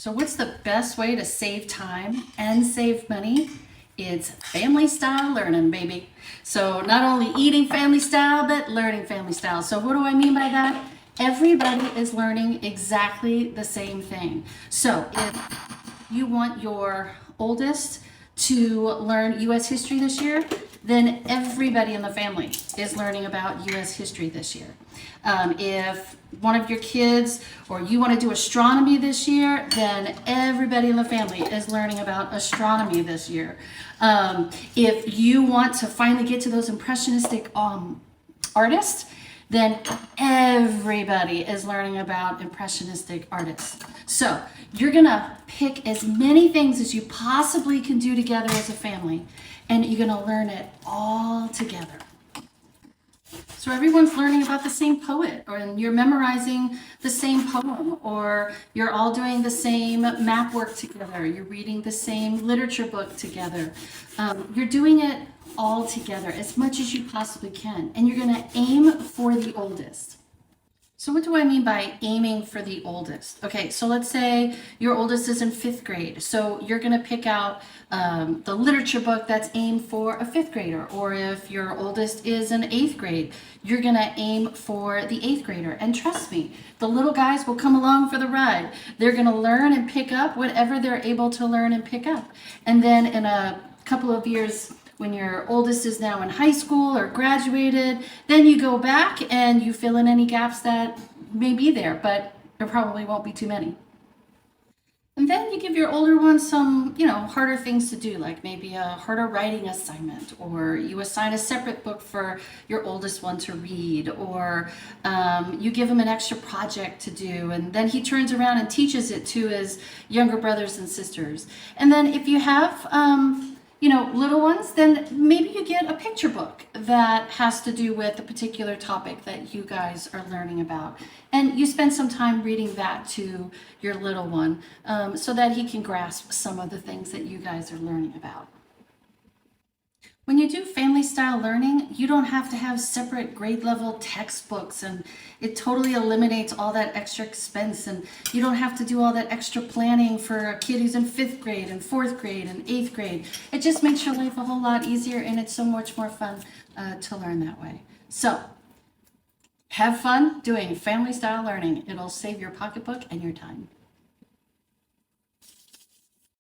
So what's the best way to save time and save money? It's family style learning, baby. So not only eating family style, but learning family style. So what do I mean by that? Everybody is learning exactly the same thing. So if you want your oldest to learn U.S. history this year, then everybody in the family is learning about U.S. history this year. If one of your kids or you want to do astronomy this year, then everybody in the family is learning about astronomy this year. If you want to finally get to those impressionistic artists, then everybody is learning about impressionistic artists. So you're gonna pick as many things as you possibly can do together as a family, and you're gonna learn it all together. So everyone's learning about the same poet, or you're memorizing the same poem, or you're all doing the same map work together, you're reading the same literature book together. You're doing it all together as much as you possibly can, and you're going to aim for the oldest. So what do I mean by aiming for the oldest? Okay, so let's say your oldest is in 5th grade. So you're going to pick out the literature book that's aimed for a 5th grader. Or if your oldest is in 8th grade, you're going to aim for the 8th grader. And trust me, the little guys will come along for the ride. They're going to learn and pick up whatever they're able to learn and pick up. And then in a couple of years, when your oldest is now in high school or graduated, then you go back and you fill in any gaps that may be there, but there probably won't be too many. And then you give your older ones some, harder things to do, like maybe a harder writing assignment, or you assign a separate book for your oldest one to read, or you give him an extra project to do, and then he turns around and teaches it to his younger brothers and sisters. And then if you have little ones, then maybe you get a picture book that has to do with a particular topic that you guys are learning about. And you spend some time reading that to your little one so that he can grasp some of the things that you guys are learning about. When you do family style learning, you don't have to have separate grade level textbooks, and it totally eliminates all that extra expense, and you don't have to do all that extra planning for a kid who's in 5th grade and 4th grade and 8th grade. It just makes your life a whole lot easier, and it's so much more fun to learn that way. So have fun doing family style learning. It'll save your pocketbook and your time.